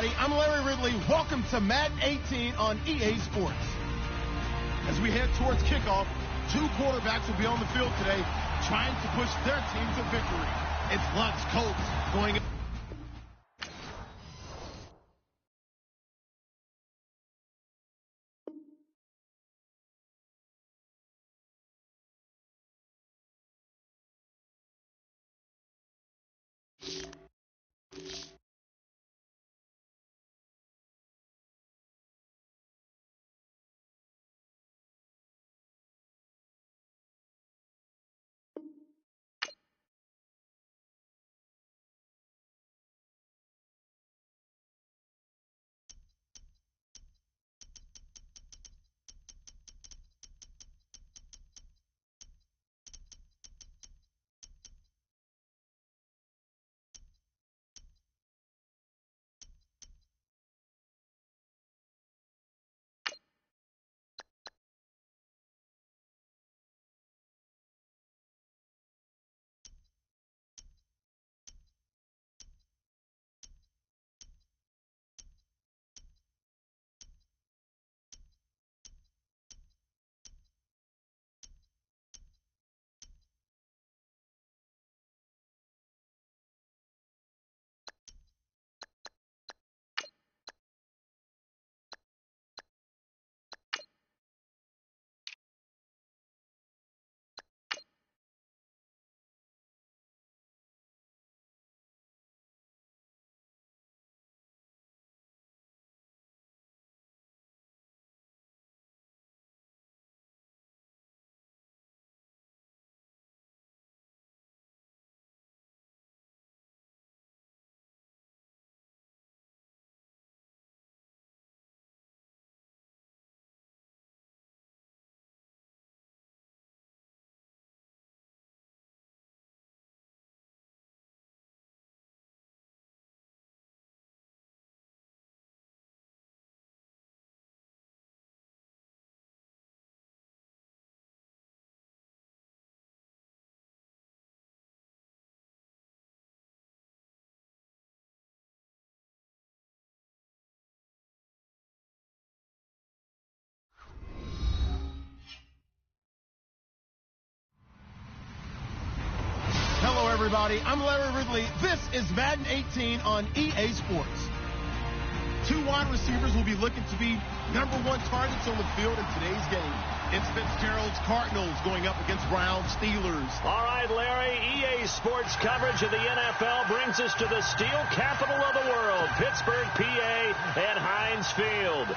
everybody. I'm Larry Ridley. Welcome to Madden 18 on EA Sports. As we head towards kickoff, two quarterbacks will be on the field today trying to push their team to victory. It's Lutz Colts going. Hello, everybody. I'm Larry Ridley. This is Madden 18 on EA Sports. Two wide receivers will be looking to be #1 targets on the field in today's game. It's Fitzgerald's Cardinals going up against Browns Steelers. All right, Larry, EA Sports coverage of the NFL brings us to the steel capital of the world, Pittsburgh, PA, at Heinz Field.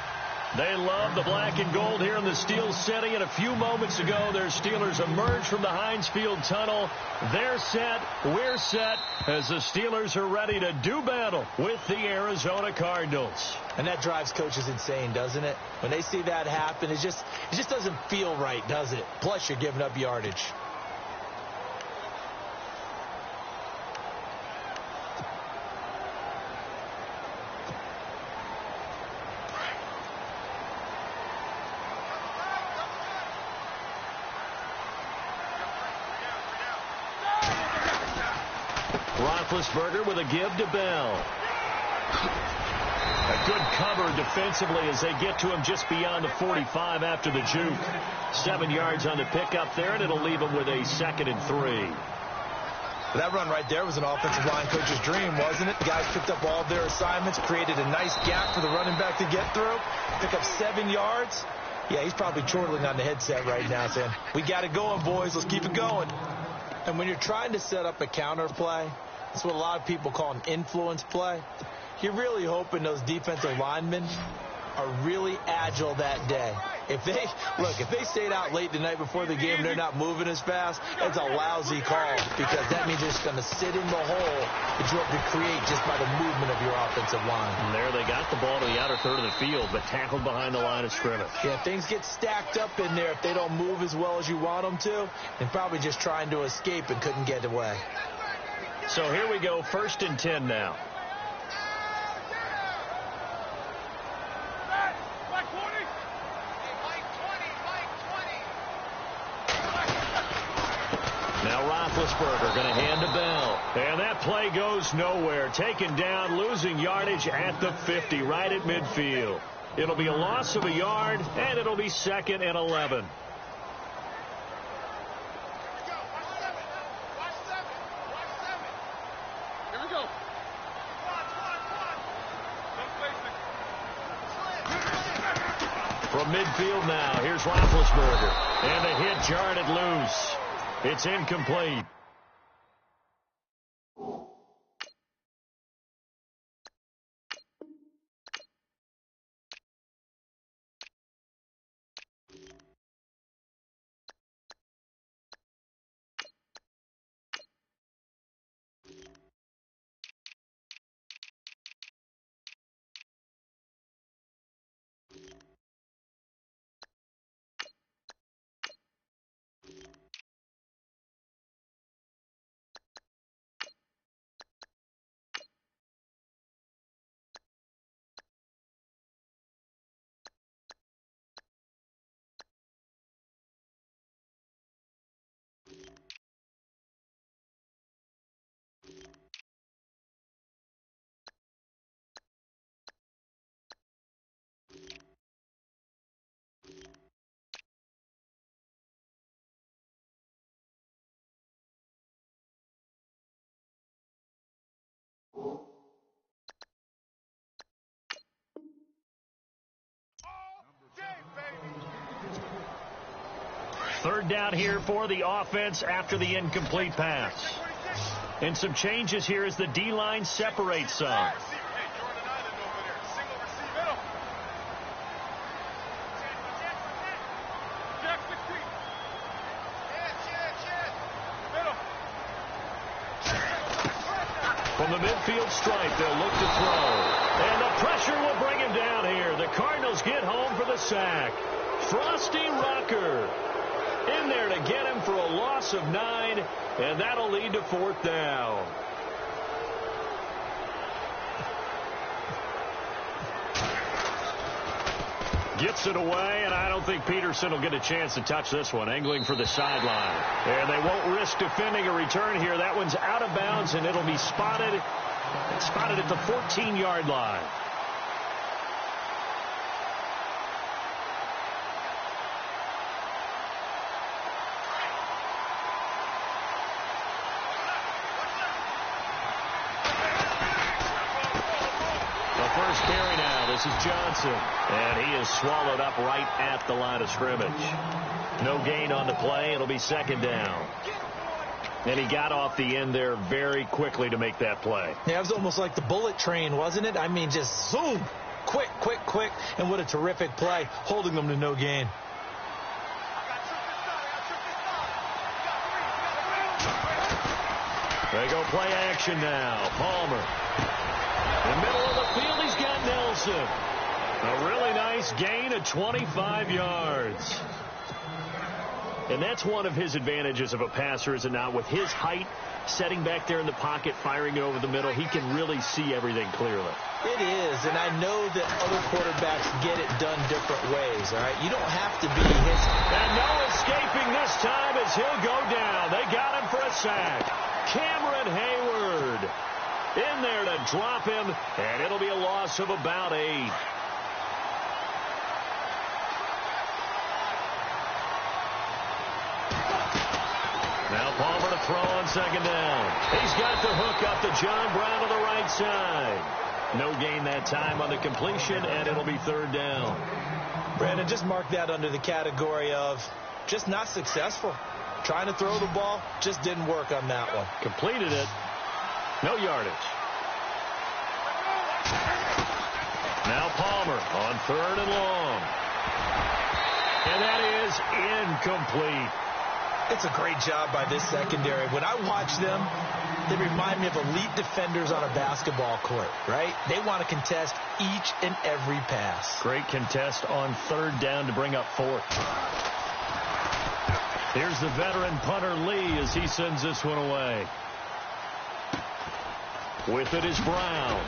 They love the black and gold here in the steel setting, and a few moments ago, their Steelers emerged from the Heinz Field tunnel. They're set, we're set, as the Steelers are ready to do battle with the Arizona Cardinals. And that drives coaches insane, doesn't it? When they see that happen, it just doesn't feel right, does it? Plus, you're giving up yardage. Roethlisberger with a give to Bell. A good cover defensively as they get to him just beyond the 45 after the juke. 7 yards on the pickup there, and it'll leave him with a 2nd and 3. That run right there was an offensive line coach's dream, wasn't it? The guys picked up all of their assignments, created a nice gap for the running back to get through, pick up 7 yards. Yeah, he's probably chortling on the headset right now saying, we got it going, boys. Let's keep it going. And when you're trying to set up a counter play, that's what a lot of people call an influence play. You're really hoping those defensive linemen are really agile that day. If they stayed out late the night before the game and they're not moving as fast, it's a lousy call because that means they're just going to sit in the hole that you hope to create just by the movement of your offensive line. And there they got the ball to the outer third of the field, but tackled behind the line of scrimmage. Yeah, things get stacked up in there if they don't move as well as you want them to, and probably just trying to escape and couldn't get away. So here we go, 1st and 10 now. Now Roethlisberger going to hand to Bell. And that play goes nowhere. Taken down, losing yardage at the 50, right at midfield. It'll be a loss of a yard, and it'll be 2nd and 11. From midfield now, here's Roethlisberger. And the hit jarred it loose. It's incomplete. Third down here for the offense after the incomplete pass. And some changes here as the D-line separates some. From the midfield stripe, they'll look to throw. And the pressure will bring him down here. The Cardinals get home for the sack. Frosty Rocker in there to get him for a loss of 9, and that'll lead to 4th down. Gets it away, and I don't think Peterson will get a chance to touch this one. Angling for the sideline. And they won't risk defending a return here. That one's out of bounds, and it'll be spotted at the 14-yard line. First carry now. This is Johnson. And he is swallowed up right at the line of scrimmage. No gain on the play. It'll be 2nd down. And he got off the end there very quickly to make that play. Yeah, it was almost like the bullet train, wasn't it? I mean, just zoom. Quick, quick, quick. And what a terrific play, holding them to no gain. They go play action now. Palmer. In the middle of the field, he's got Nelson. A really nice gain of 25 yards. And that's one of his advantages of a passer, is it not? With his height, setting back there in the pocket, firing it over the middle, he can really see everything clearly. It is, and I know that other quarterbacks get it done different ways, all right? You don't have to be his... And no escaping this time as he'll go down. They got him for a sack. Cameron Hayward in there to drop him, and it'll be a loss of about 8. Now Palmer to throw on 2nd down. He's got the hook up to John Brown to the right side. No gain that time on the completion, and it'll be 3rd down. Brandon, just mark that under the category of just not successful. Trying to throw the ball, just didn't work on that one. Completed it. No yardage. Now Palmer on 3rd and long. And that is incomplete. It's a great job by this secondary. When I watch them, they remind me of elite defenders on a basketball court, right? They want to contest each and every pass. Great contest on 3rd down to bring up 4th. Here's the veteran punter Lee as he sends this one away. With it is Brown.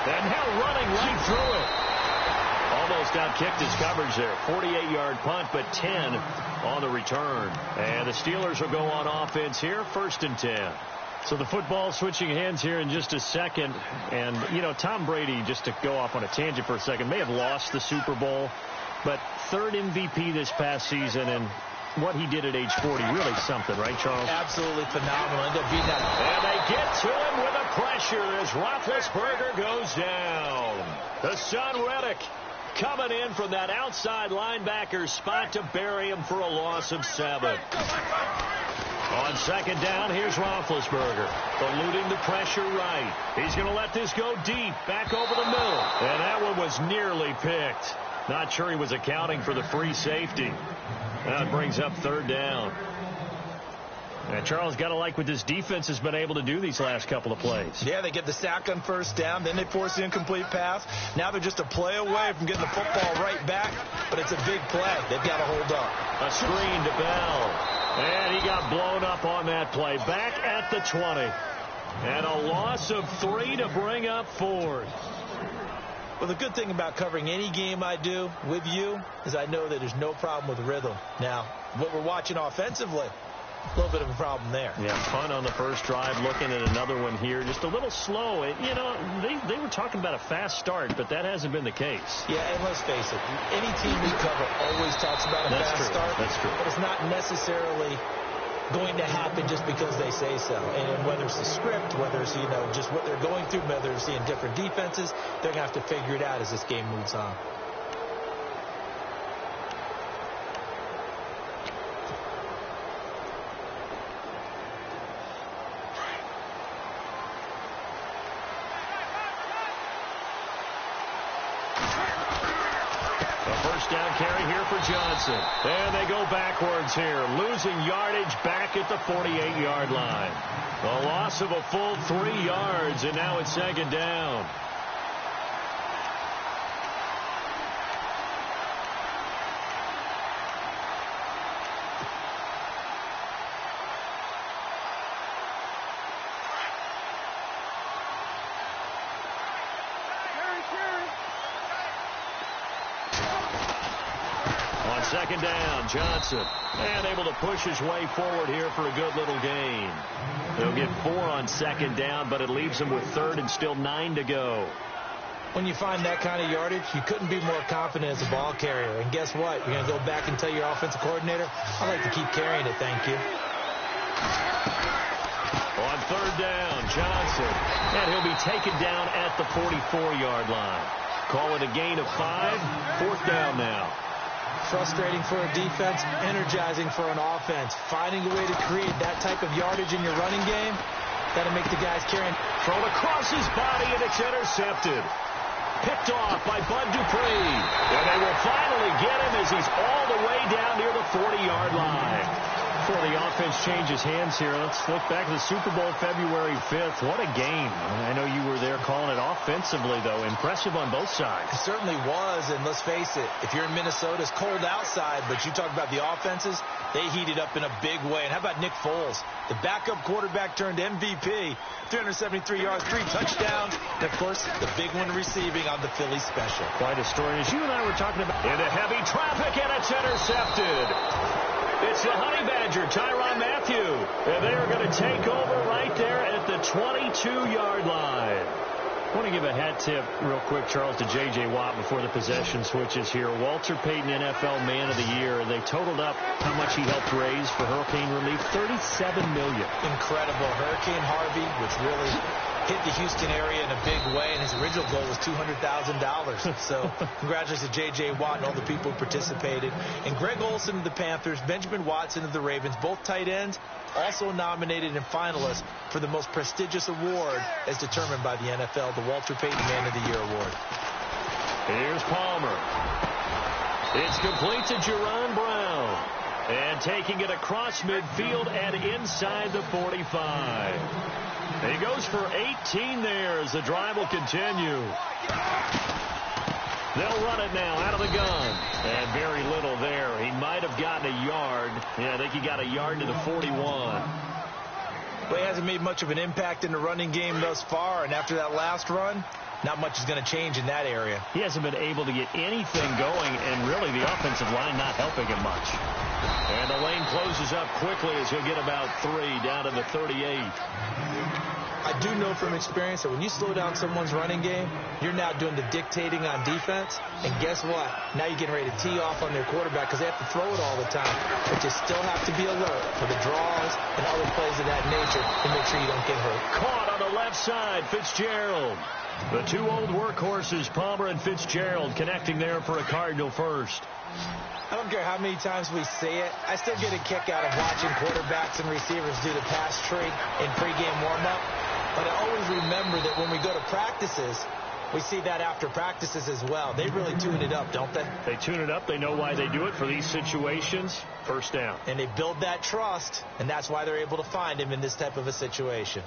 And now running right through it. Almost outkicked his coverage there. 48-yard punt, but 10 on the return. And the Steelers will go on offense here, 1st and 10. So the football switching hands here in just a second. And, you know, Tom Brady, just to go off on a tangent for a second, may have lost the Super Bowl, but third MVP this past season, and what he did at age 40, really something, right, Charles? Absolutely phenomenal. End up beating that. And they get to him with the pressure as Roethlisberger goes down. The son Reddick coming in from that outside linebacker spot to bury him for a loss of 7. On second down, here's Roethlisberger, eluding the pressure right. He's going to let this go deep, back over the middle. And that one was nearly picked. Not sure he was accounting for the free safety. That brings up third down. And Charles, got to like what this defense has been able to do these last couple of plays. Yeah, they get the sack on first down, then they force the incomplete pass. Now they're just a play away from getting the football right back, but it's a big play. They've got to hold up. A screen to Bell. And he got blown up on that play. Back at the 20. And a loss of 3 to bring up 4th. Well, the good thing about covering any game I do with you is I know that there's no problem with rhythm. Now, what we're watching offensively, a little bit of a problem there. Yeah, fun on the first drive, looking at another one here. Just a little slow. You know, they were talking about a fast start, but that hasn't been the case. Yeah, and let's face it, any team we cover always talks about a fast start. That's true. But it's not necessarily going to happen just because they say so. And whether it's the script, whether it's, you know, just what they're going through, whether it's seeing different defenses, they're going to have to figure it out as this game moves on. Down carry here for Johnson. And they go backwards here, losing yardage back at the 48-yard line. A loss of a full 3 yards, and now it's second down. Second down, Johnson, and able to push his way forward here for a good little gain. They'll get 4 on second down, but it leaves them with third and still 9 to go. When you find that kind of yardage, you couldn't be more confident as a ball carrier. And guess what? You're going to go back and tell your offensive coordinator, I'd like to keep carrying it, thank you. On third down, Johnson, and he'll be taken down at the 44-yard line. Call it a gain of 5, 4th down now. Frustrating for a defense, energizing for an offense. Finding a way to create that type of yardage in your running game, that'll make the guys carrying. Thrown across his body, and it's intercepted. Picked off by Bud Dupree. And they will finally get him as he's all the way down near the 40-yard line. Before the offense changes hands here, let's look back to the Super Bowl February 5th. What a game. I know you were there calling it offensively, though. Impressive on both sides. It certainly was, and let's face it, if you're in Minnesota, it's cold outside, but you talk about the offenses, they heated up in a big way. And how about Nick Foles? The backup quarterback turned MVP, 373 yards, 3 touchdowns, and, of course, the big one receiving on the Philly special. Quite a story. As you and I were talking about, into heavy traffic, and it's intercepted. It's the Honey Badger, Tyrann Mathieu. And they are going to take over right there at the 22-yard line. I want to give a hat tip real quick, Charles, to J.J. Watt before the possession switches here. Walter Payton, NFL Man of the Year. They totaled up how much he helped raise for hurricane relief, $37 million. Incredible. Hurricane Harvey, which really hit the Houston area in a big way, and his original goal was $200,000. So congratulations to J.J. Watt and all the people who participated. And Greg Olsen of the Panthers, Benjamin Watson of the Ravens, both tight ends, also nominated and finalists for the most prestigious award as determined by the NFL, the Walter Payton Man of the Year Award. Here's Palmer. It's complete to Jerron Brown. And taking it across midfield and inside the 45. He goes for 18 there as the drive will continue. They'll run it now out of the gun. And very little there. He might have gotten a yard. Yeah, I think he got a yard to the 41. But he hasn't made much of an impact in the running game thus far. And after that last run, not much is going to change in that area. He hasn't been able to get anything going, and really the offensive line not helping him much. And the lane closes up quickly as he'll get about 3 down to the 38. I do know from experience that when you slow down someone's running game, you're now doing the dictating on defense. And guess what? Now you're getting ready to tee off on their quarterback because they have to throw it all the time. But you still have to be alert for the draws and other plays of that nature to make sure you don't get hurt. Caught on the left side, Fitzgerald. The two old workhorses, Palmer and Fitzgerald, connecting there for a Cardinal first. I don't care how many times we say it, I still get a kick out of watching quarterbacks and receivers do the pass tree in pregame warm-up. But I always remember that when we go to practices, we see that after practices as well. They really tune it up, don't they? They tune it up. They know why they do it for these situations. First down. And they build that trust, and that's why they're able to find him in this type of a situation.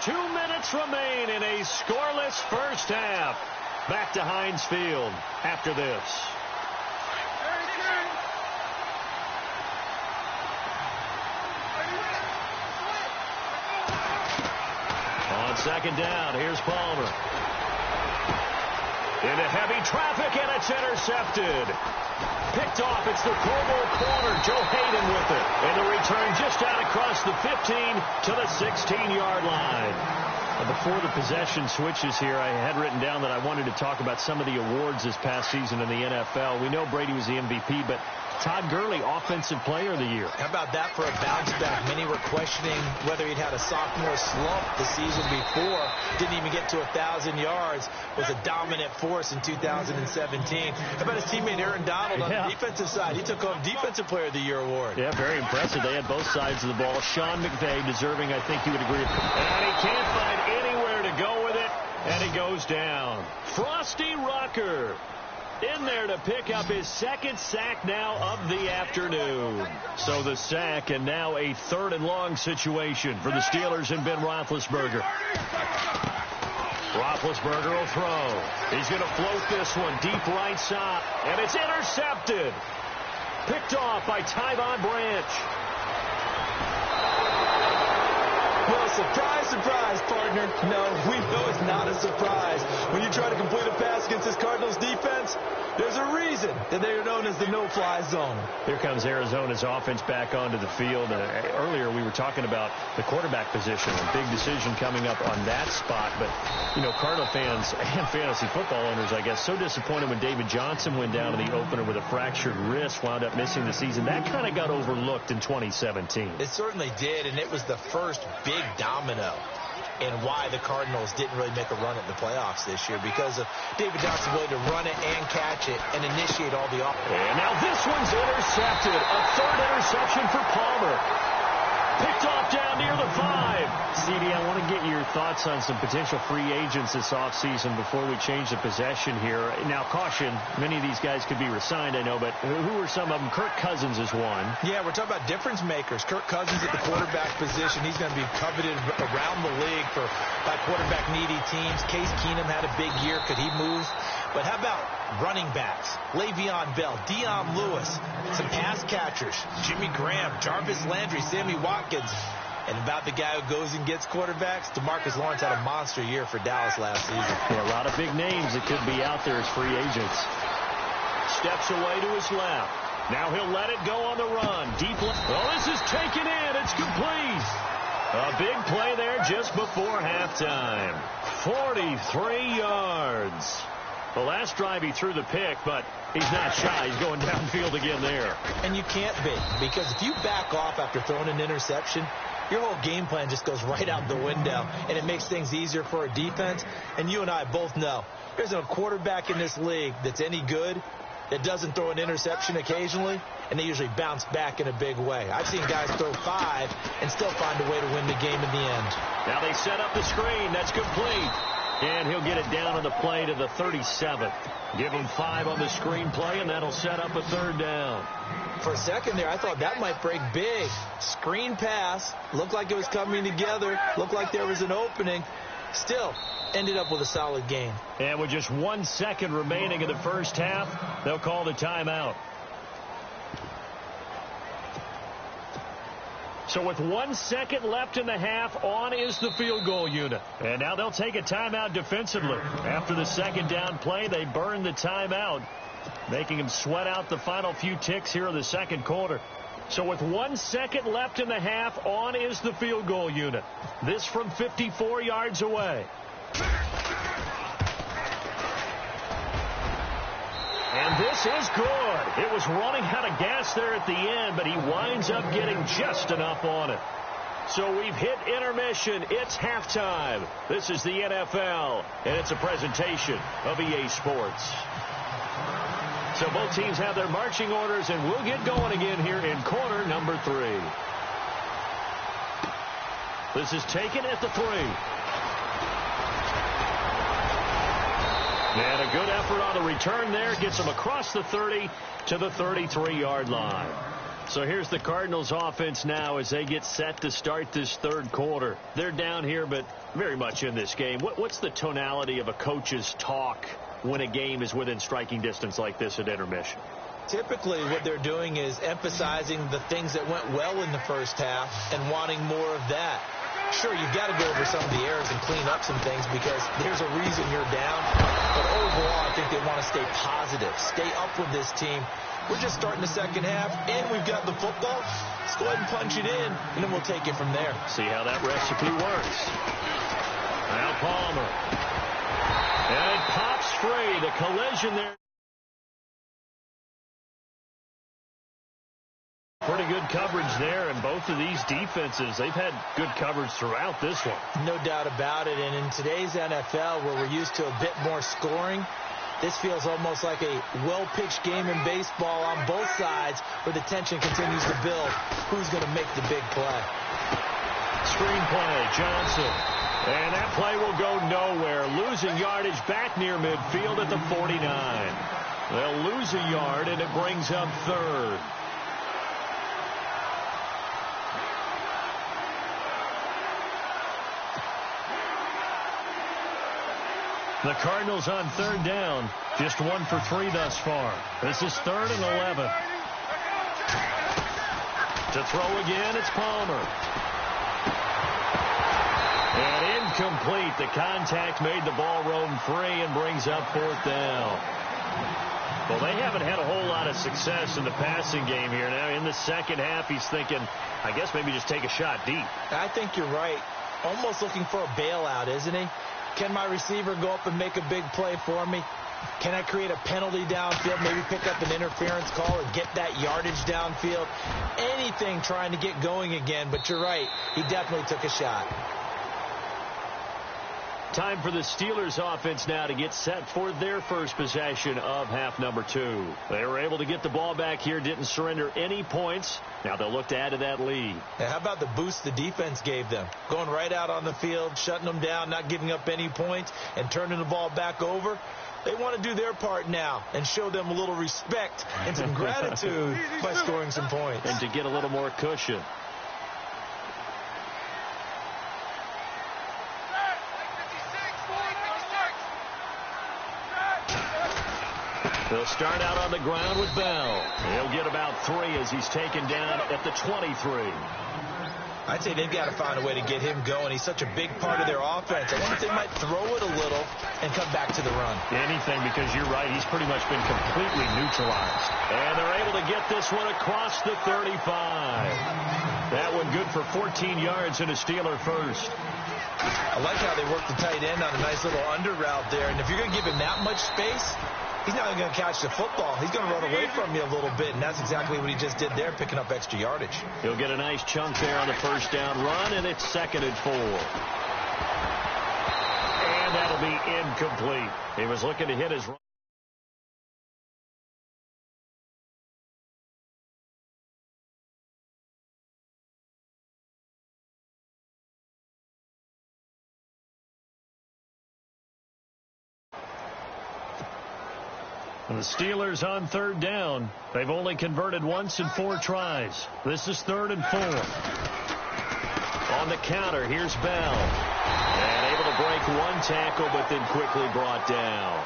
Two minutes remain in a scoreless first half. Back to Heinz Field after this. On second down, here's Palmer. Into heavy traffic, and it's intercepted. Picked off, it's the Pro Bowl corner, Joe Hayden with it. And the return just out across the 15 to the 16-yard line. Before the possession switches here, I had written down that I wanted to talk about some of the awards this past season in the NFL. We know Brady was the MVP, but Todd Gurley, Offensive Player of the Year. How about that for a bounce back? Many were questioning whether he'd had a sophomore slump the season before. Didn't even get to 1,000 yards. Was a dominant force in 2017. How about his teammate Aaron Donald on the defensive side? He took home Defensive Player of the Year award. Yeah, very impressive. They had both sides of the ball. Sean McVay deserving, I think you would agree. And he can't find anywhere to go with it, and it goes down. Frosty Rocker in there to pick up his second sack now of the afternoon. So the sack, and now a 3rd and long situation for the Steelers and Ben Roethlisberger. Roethlisberger will throw. He's going to float this one deep right side, and it's intercepted. Picked off by Tyvon Branch. Well, surprise, surprise, partner. No, we know it's not a surprise. When you try to complete a pass against this Cardinals defense, there's a reason that they are known as the no-fly zone. Here comes Arizona's offense back onto the field. Earlier we were talking about the quarterback position. A big decision coming up on that spot. But, you know, Cardinal fans and fantasy football owners, I guess, so disappointed when David Johnson went down in the opener with a fractured wrist, wound up missing the season. That kind of got overlooked in 2017. It certainly did, and it was the first big domino in why the Cardinals didn't really make a run at the playoffs this year, because of David Johnson's ability to run it and catch it and initiate all the offense. And now this one's intercepted. A 3rd interception for Palmer. Picked off down near the 5. CD, I want to get your thoughts on some potential free agents this offseason before we change the possession here. Now, caution, many of these guys could be re-signed, I know, but who are some of them? Kirk Cousins is one. Yeah, we're talking about difference makers. Kirk Cousins at the quarterback position. He's going to be coveted around the league by quarterback-needy teams. Case Keenum had a big year. Could he move? But how about running backs? Le'Veon Bell, Dion Lewis, some pass catchers, Jimmy Graham, Jarvis Landry, Sammy Watkins. And about the guy who goes and gets quarterbacks, DeMarcus Lawrence had a monster year for Dallas last season. Yeah, a lot of big names that could be out there as free agents. Steps away to his left. Now he'll let it go on the run. Deep left. Well, this is taken in. It's complete. A big play there just before halftime. 43 yards. The last drive he threw the pick, but he's not shy. He's going downfield again there. And you can't be, because if you back off after throwing an interception, your whole game plan just goes right out the window, and it makes things easier for a defense. And you and I both know there's no quarterback in this league that's any good that doesn't throw an interception occasionally, and they usually bounce back in a big way. I've seen guys throw 5 and still find a way to win the game in the end. Now they set up the screen. That's complete. And he'll get it down on the play to the 37th. Give him 5 on the screen play, and that'll set up a 3rd down. For a second there, I thought that might break big. Screen pass. Looked like it was coming together. Looked like there was an opening. Still, ended up with a solid game. And with just 1 second remaining in the first half, they'll call the timeout. So with 1 second left in the half, on is the field goal unit. And now they'll take a timeout defensively. After the second down play, they burn the timeout, making them sweat out the final few ticks here in the second quarter. So with 1 second left in the half, on is the field goal unit. This from 54 yards away. And this is good. It was running out of gas there at the end, but he winds up getting just enough on it. So we've hit intermission. It's halftime. This is the NFL, and it's a presentation of EA Sports. So both teams have their marching orders, and we'll get going again here in quarter number 3. This is taken at the 3. And a good effort on the return there. Gets them across the 30 to the 33-yard line. So here's the Cardinals offense now as they get set to start this third quarter. They're down here, but very much in this game. What's the tonality of a coach's talk when a game is within striking distance like this at intermission? Typically what they're doing is emphasizing the things that went well in the first half and wanting more of that. Sure, you've got to go over some of the errors and clean up some things because there's a reason you're down. But overall, I think they want to stay positive, stay up with this team. We're just starting the second half, and we've got the football. Let's go ahead and punch it in, and then we'll take it from there. See how that recipe works. Now Palmer. And it pops free. The collision there. Pretty good coverage there, and both of these defenses, they've had good coverage throughout this one. No doubt about it, and in today's NFL, where we're used to a bit more scoring, this feels almost like a well-pitched game in baseball on both sides where the tension continues to build. Who's going to make the big play? Screen play, Johnson. And that play will go nowhere. Losing yardage back near midfield at the 49. They'll lose a yard, and it brings up third. The Cardinals on third down, just 1 for 3 thus far. This is 3rd and 11. To throw again, it's Palmer. And incomplete. The contact made the ball roam free and brings up 4th down. Well, they haven't had a whole lot of success in the passing game here. Now, in the second half, he's thinking, I guess maybe just take a shot deep. I think you're right. Almost looking for a bailout, isn't he? Can my receiver go up and make a big play for me? Can I create a penalty downfield, maybe pick up an interference call or get that yardage downfield? Anything trying to get going again, but you're right. He definitely took a shot. Time for the Steelers offense now to get set for their first possession of half number 2. They were able to get the ball back here, didn't surrender any points. Now they'll look to add to that lead. Now, how about the boost the defense gave them? Going right out on the field, shutting them down, not giving up any points, and turning the ball back over. They want to do their part now and show them a little respect and some gratitude by scoring some points. And to get a little more cushion. They'll start out on the ground with Bell. He'll get about 3 as he's taken down at the 23. I'd say they've got to find a way to get him going. He's such a big part of their offense. I wonder if they might throw it a little and come back to the run. Anything, because you're right. He's pretty much been completely neutralized. And they're able to get this one across the 35. That one good for 14 yards and a Steeler first. I like how they work the tight end on a nice little under route there. And if you're going to give him that much space, he's not going to catch the football. He's going to run away from you a little bit, and that's exactly what he just did there, picking up extra yardage. He'll get a nice chunk there on the first down run, and it's 2nd and 4. And that'll be incomplete. He was looking to hit his run. The Steelers on third down. They've only converted once in 4 tries. This is 3rd and 4. On the counter, here's Bell. And able to break 1 tackle, but then quickly brought down.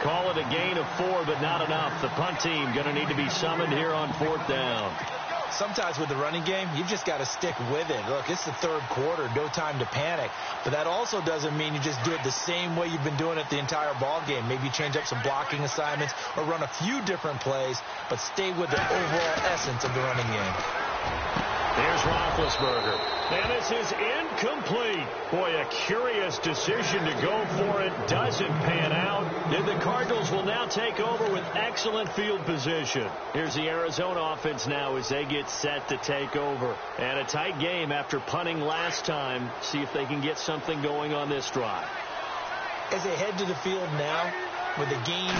Call it a gain of 4, but not enough. The punt team going to need to be summoned here on 4th down. sometimes with the running game, you've just got to stick with it. Look, it's the third quarter, no time to panic. But that also doesn't mean you just do it the same way you've been doing it the entire ball game. Maybe you change up some blocking assignments or run a few different plays, but stay with the overall essence of the running game. Here's Roethlisberger. And this is incomplete. Boy, a curious decision to go for it. Doesn't pan out. And the Cardinals will now take over with excellent field position. Here's the Arizona offense now as they get set to take over. And a tight game after punting last time. See if they can get something going on this drive. As they head to the field now, with the game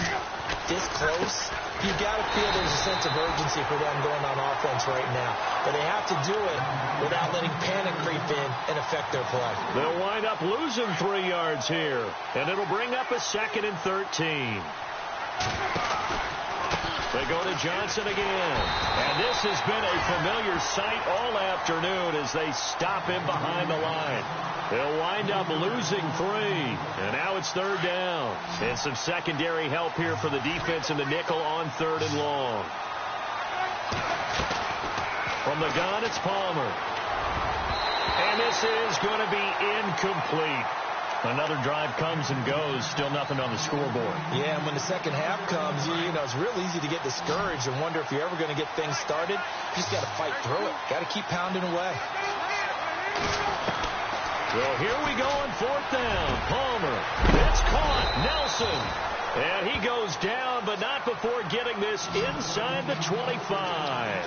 this close, you've got to feel there's a sense of urgency for them going on offense right now. But they have to do it without letting panic creep in and affect their play. They'll wind up losing 3 yards here. And it'll bring up a 2nd and 13. They go to Johnson again. And this has been a familiar sight all afternoon as they stop him behind the line. They'll wind up losing 3. And now it's 3rd down. And some secondary help here for the defense in the nickel on 3rd and long. From the gun, it's Palmer. And this is going to be incomplete. Another drive comes and goes. Still nothing on the scoreboard. Yeah, and when the second half comes, you know, it's real easy to get discouraged and wonder if you're ever going to get things started. You just got to fight through it. Got to keep pounding away. Well, here we go on 4th down. Palmer. It's caught. Nelson. And he goes down, but not before getting this inside the 25.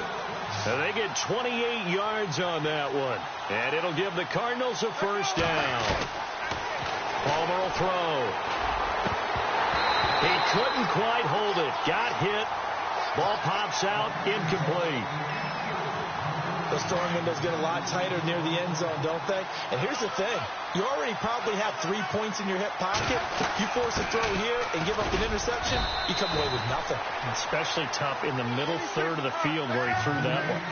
And they get 28 yards on that one. And it'll give the Cardinals a 1st down. Palmer will throw. He couldn't quite hold it. Got hit. Ball pops out. Incomplete. Those throwing windows get a lot tighter near the end zone, don't they? And here's the thing. You already probably have 3 points in your hip pocket. You force a throw here and give up an interception, you come away with nothing. Especially tough in the middle third of the field where he threw that one.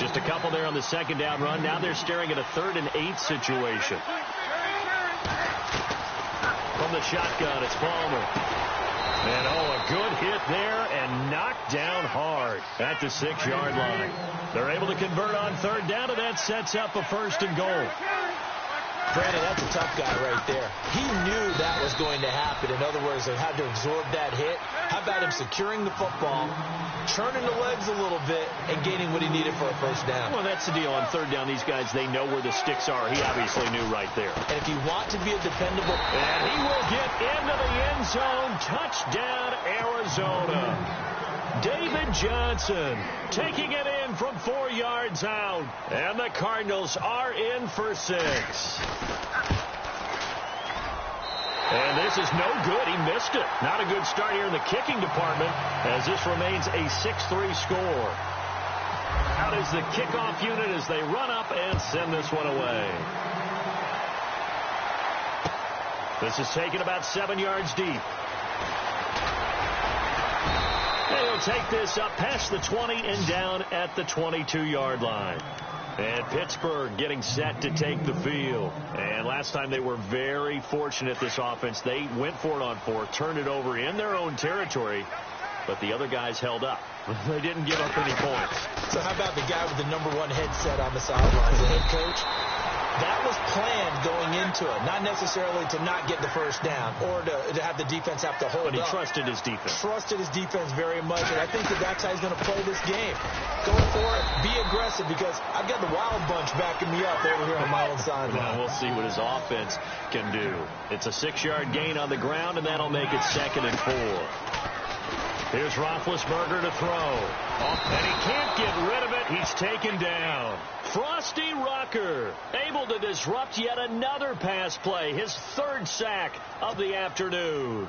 Just a couple there on the 2nd down run. Now they're staring at a 3rd and 8 situation. From the shotgun, it's Palmer. And, a good hit there and knocked down hard at the 6-yard line. They're able to convert on 3rd down, and that sets up a 1st and goal. Brandon, that's a tough guy right there. He knew that was going to happen. In other words, they had to absorb that hit. How about him securing the football, churning the legs a little bit, and gaining what he needed for a 1st down? Well, that's the deal. On 3rd down, these guys, they know where the sticks are. He obviously knew right there. And if you want to be a dependable... And he will get into the end zone. Touchdown, Arizona. David Johnson taking it in from 4 yards out. And the Cardinals are in for 6. And this is no good. He missed it. Not a good start here in the kicking department as this remains a 6-3 score. Out is the kickoff unit as they run up and send this one away. This is taken about 7 yards deep. They'll take this up past the 20 and down at the 22-yard line. And Pittsburgh getting set to take the field. And last time they were very fortunate, this offense. They went for it on 4, turned it over in their own territory, but the other guys held up. They didn't give up any points. So how about the guy with the #1 headset on the sidelines, the head coach? That was planned going into it, not necessarily to not get the 1st down or to have the defense have to hold up. But he trusted his defense. Trusted his defense very much, and I think that's how he's going to play this game. Go for it, be aggressive, because I've got the Wild Bunch backing me up over here on my own sideline. Well, we'll see what his offense can do. It's a 6-yard gain on the ground, and that'll make it 2nd and 4. Here's Roethlisberger to throw. And he can't get rid of it. He's taken down. Frosty Rucker able to disrupt yet another pass play. His 3rd sack of the afternoon.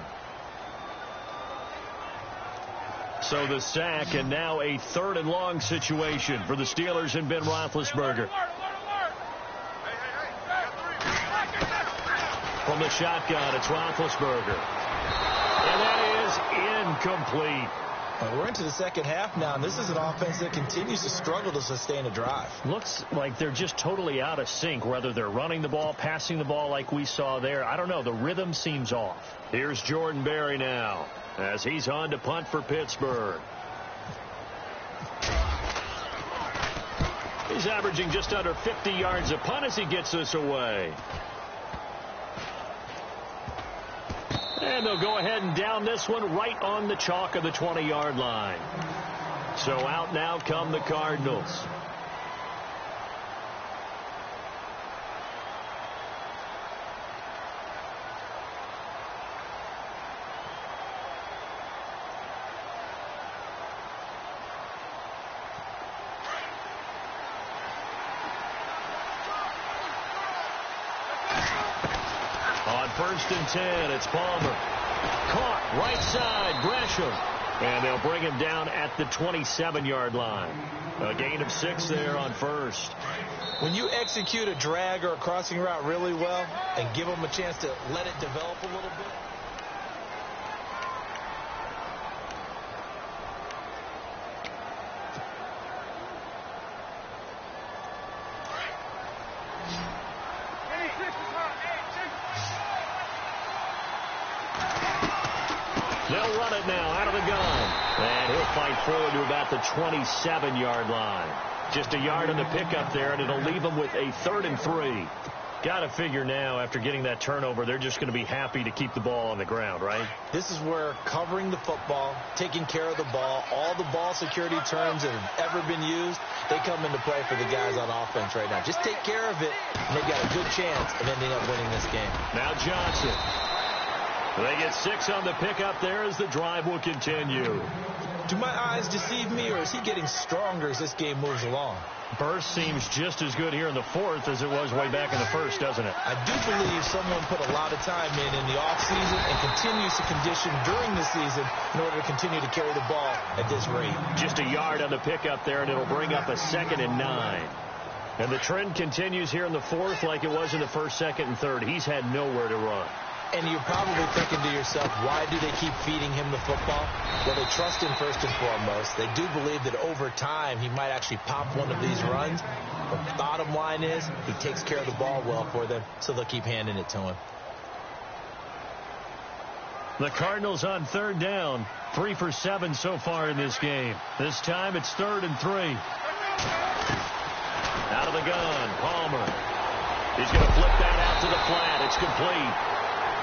So the sack, and now a 3rd and long situation for the Steelers and Ben Roethlisberger. From the shotgun, it's Roethlisberger. And that is incomplete. We're into the 2nd half now, and this is an offense that continues to struggle to sustain a drive. Looks like they're just totally out of sync, whether they're running the ball, passing the ball like we saw there. I don't know. The rhythm seems off. Here's Jordan Berry now as he's on to punt for Pittsburgh. He's averaging just under 50 yards a punt as he gets this away. And they'll go ahead and down this one right on the chalk of the 20-yard line. So out now come the Cardinals. On 1st and 10, it's Palmer. Caught right side, Gresham. And they'll bring him down at the 27-yard line. A gain of 6 there on 1st. When you execute a drag or a crossing route really well and give them a chance to let it develop a little bit. They'll run it now out of the gun. And he'll fight forward to about the 27-yard line. Just a yard on the pickup there, and it'll leave him with a 3rd and 3. Got to figure now, after getting that turnover, they're just going to be happy to keep the ball on the ground, right? This is where covering the football, taking care of the ball, all the ball security terms that have ever been used, they come into play for the guys on offense right now. Just take care of it, and they've got a good chance of ending up winning this game. Now Johnson. They get 6 on the pickup there as the drive will continue. Do my eyes deceive me, or is he getting stronger as this game moves along? Burst seems just as good here in the 4th as it was way back in the 1st, doesn't it? I do believe someone put a lot of time in the offseason and continues to condition during the season in order to continue to carry the ball at this rate. Just a yard on the pickup there, and it'll bring up a 2nd and 9. And the trend continues here in the 4th like it was in the 1st, 2nd, and 3rd. He's had nowhere to run. And you're probably thinking to yourself, why do they keep feeding him the football? Well, they trust him first and foremost. They do believe that over time he might actually pop one of these runs. But the bottom line is he takes care of the ball well for them, so they'll keep handing it to him. The Cardinals on 3rd down. 3 for 7 so far in this game. This time it's 3rd and 3. Out of the gun, Palmer. He's going to flip that out to the flat. It's complete.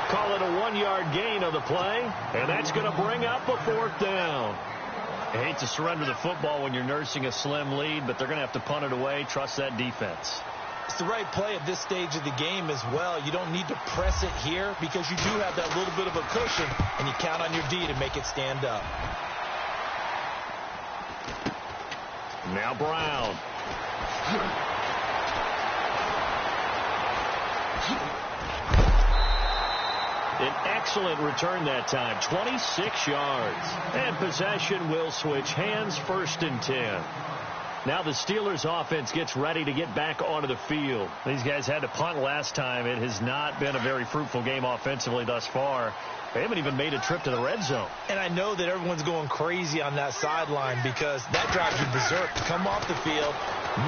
Call it a 1-yard gain on the play, and that's going to bring up a 4th down. I hate to surrender the football when you're nursing a slim lead, but they're going to have to punt it away. Trust that defense. It's the right play at this stage of the game as well. You don't need to press it here because you do have that little bit of a cushion, and you count on your D to make it stand up. Now Brown. An excellent return that time, 26 yards. And possession will switch hands, 1st and 10. Now the Steelers offense gets ready to get back onto the field. These guys had to punt last time. It has not been a very fruitful game offensively thus far. They haven't even made a trip to the red zone. And I know that everyone's going crazy on that sideline because that drives you berserk to come off the field,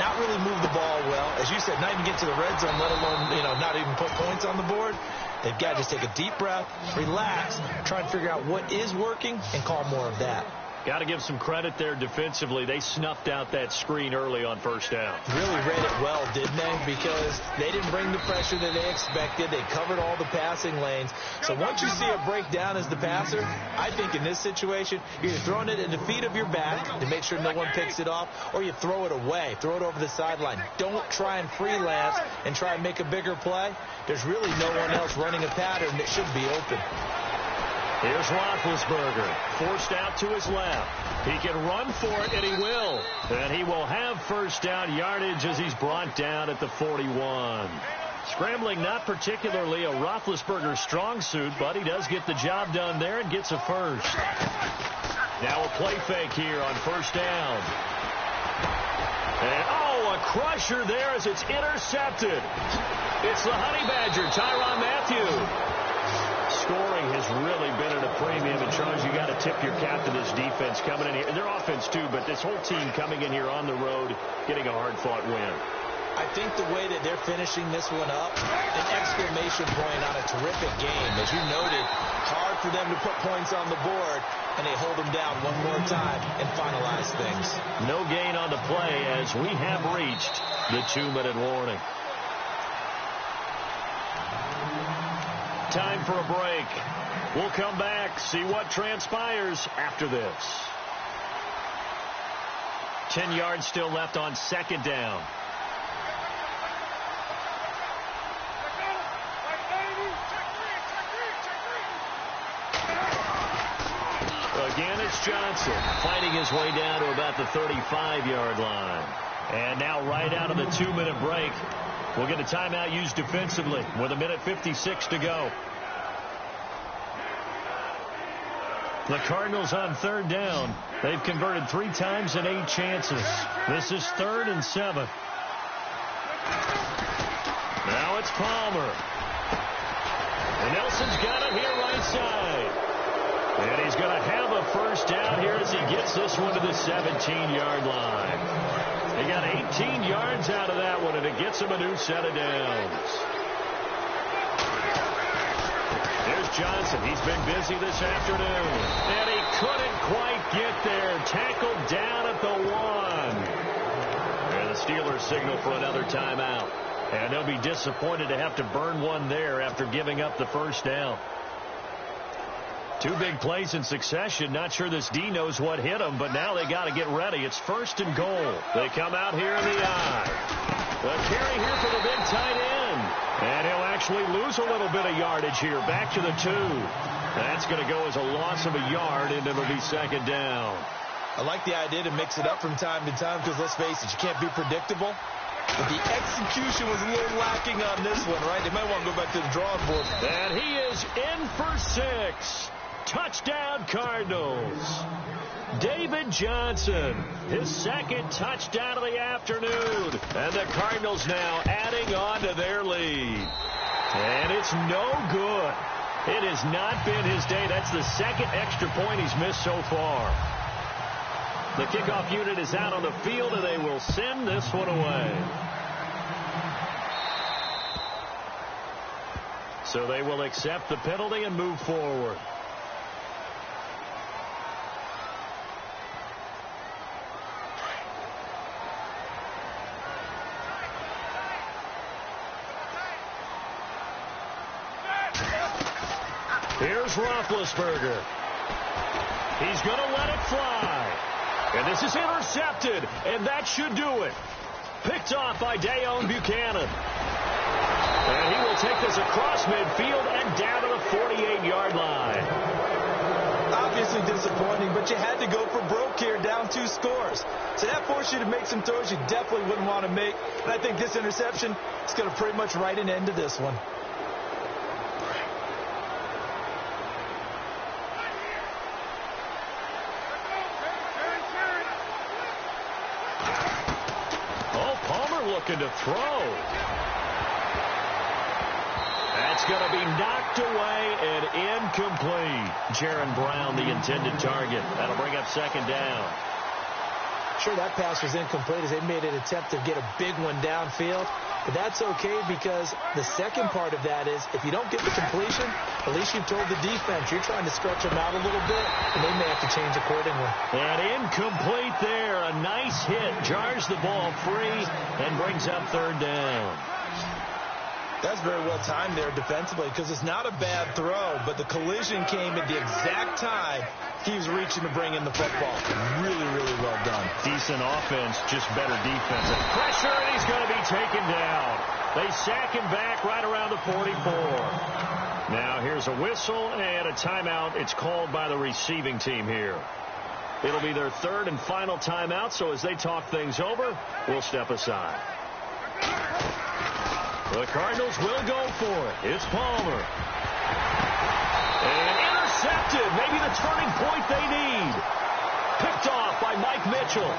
not really move the ball well. As you said, not even get to the red zone, let alone, not even put points on the board. They've got to just take a deep breath, relax, try and figure out what is working, and call more of that. Got to give some credit there defensively. They snuffed out that screen early on 1st down. Really read it well, didn't they? Because they didn't bring the pressure that they expected. They covered all the passing lanes. So once you see a breakdown as the passer, I think in this situation, you're either throwing it in the feet of your back to make sure no one picks it off, or you throw it away, throw it over the sideline. Don't try and freelance and try and make a bigger play. There's really no one else running a pattern that should be open. Here's Roethlisberger, forced out to his left. He can run for it, and he will. And he will have 1st down yardage as he's brought down at the 41. Scrambling not particularly a Roethlisberger strong suit, but he does get the job done there and gets a 1st. Now a play fake here on 1st down. And, a crusher there as it's intercepted. It's the Honey Badger, Tyrann Mathieu. Scoring has really been at a premium, and Charles, you got to tip your cap to this defense coming in here. Their offense too, but this whole team coming in here on the road, getting a hard-fought win. I think the way that they're finishing this one up, an exclamation point on a terrific game. As you noted, hard for them to put points on the board, and they hold them down one more time and finalize things. No gain on the play as we have reached the 2-minute warning. Time for a break. We'll come back, see what transpires after this. 10 yards still left on second down. Again, it's Johnson fighting his way down to about the 35-yard line. And now right out of the 2-minute break, we'll get a timeout used defensively with 1:56 to go. The Cardinals on third down. They've converted 3 times in 8 chances. This is 3rd and 7. Now it's Palmer. And Nelson's got it here right side. And he's going to have a first down here as he gets this one to the 17-yard line. He got 18 yards out of that one, and it gets him a new set of downs. There's Johnson. He's been busy this afternoon. And he couldn't quite get there. Tackled down at the 1. And the Steelers signal for another timeout. And they'll be disappointed to have to burn one there after giving up the first down. 2 big plays in succession. Not sure this D knows what hit him, but now they got to get ready. It's 1st and goal. They come out here in the I. The carry here for the big tight end. And he'll actually lose a little bit of yardage here. Back to the 2. That's going to go as a loss of a yard, and it'll be 2nd down. I like the idea to mix it up from time to time because, let's face it, you can't be predictable. But the execution was a little lacking on this one, right? They might want to go back to the drawing board. And he is in for 6. Touchdown, Cardinals. David Johnson, his 2nd touchdown of the afternoon. And the Cardinals now adding on to their lead. And it's no good. It has not been his day. That's the 2nd extra point he's missed so far. The kickoff unit is out on the field, and they will send this one away. So they will accept the penalty and move forward. Here's Roethlisberger. He's going to let it fly. And this is intercepted, and that should do it. Picked off by Dayon Buchanan. And he will take this across midfield and down to the 48-yard line. Obviously disappointing, but you had to go for broke here, down 2 scores. So that forced you to make some throws you definitely wouldn't want to make. And I think this interception is going to pretty much write an end to this one. Looking to throw. That's going to be knocked away and incomplete. Jaron Brown, the intended target. That'll bring up 2nd down. Sure, that pass was incomplete as they made an attempt to get a big one downfield. But that's okay because the second part of that is if you don't get the completion, at least you've told the defense you're trying to stretch them out a little bit, and they may have to change accordingly. And incomplete there. A nice hit. Jars the ball free and brings up 3rd down. That's very well timed there defensively because it's not a bad throw, but the collision came at the exact time he was reaching to bring in the football. Really, really well done. Decent offense, just better defense. Pressure, and he's going to be taken down. They sack him back right around the 44. Now here's a whistle and a timeout. It's called by the receiving team here. It'll be their 3rd and final timeout, so as they talk things over, we'll step aside. The Cardinals will go for it. It's Palmer. And intercepted. Maybe the turning point they need. Picked off by Mike Mitchell.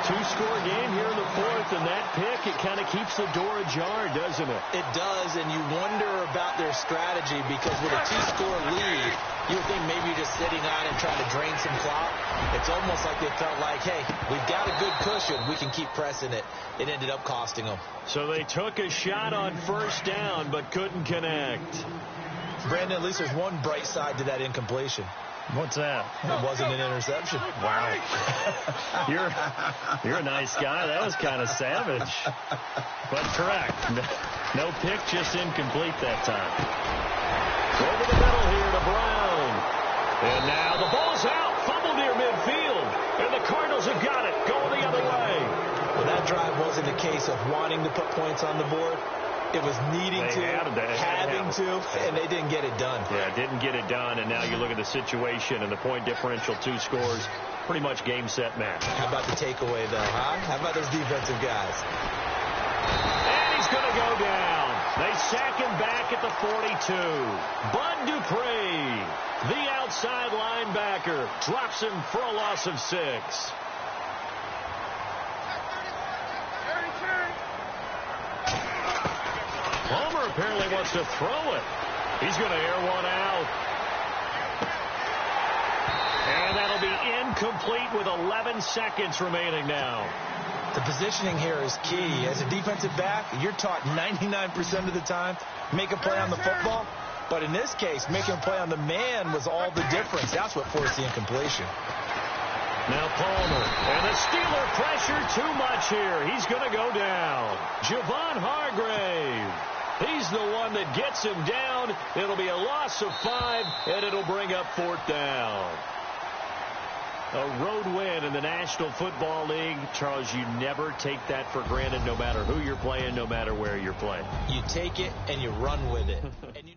Two-score game here in the fourth, and that pick, it kind of keeps the door ajar, doesn't it? It does, and you wonder about their strategy because with a two-score lead, you would think maybe you're just sitting on and trying to drain some clock. It's almost like they felt like, hey, we've got a good cushion. We can keep pressing it. It ended up costing them. So they took a shot on first down but couldn't connect. Brandon, at least there's one bright side to that incompletion. What's that? It wasn't an interception. Wow. You're a nice guy. That was kind of savage. But correct. No pick, just incomplete that time. Over the middle here to Brown. And now the ball's out. Fumbled near midfield. And the Cardinals have got it. Going the other way. Well, that drive wasn't a case of wanting to put points on the board. It was needing to, having to, and they didn't get it done. Yeah, didn't get it done, and now you look at the situation and the point differential, 2 scores, pretty much game, set, match. How about the takeaway, though, huh? How about those defensive guys? And he's going to go down. They sack him back at the 42. Bud Dupree, the outside linebacker, drops him for a loss of 6. Palmer apparently wants to throw it. He's going to air one out. And that'll be incomplete with 11 seconds remaining now. The positioning here is key. As a defensive back, you're taught 99% of the time, make a play on the football. But in this case, making a play on the man was all the difference. That's what forced the incompletion. Now Palmer, and the Steeler pressure too much here. He's going to go down. Javon Hargrave. He's the one that gets him down. It'll be a loss of 5, and it'll bring up 4th down. A road win in the National Football League. Charles, you never take that for granted, no matter who you're playing, no matter where you're playing. You take it and you run with it. And you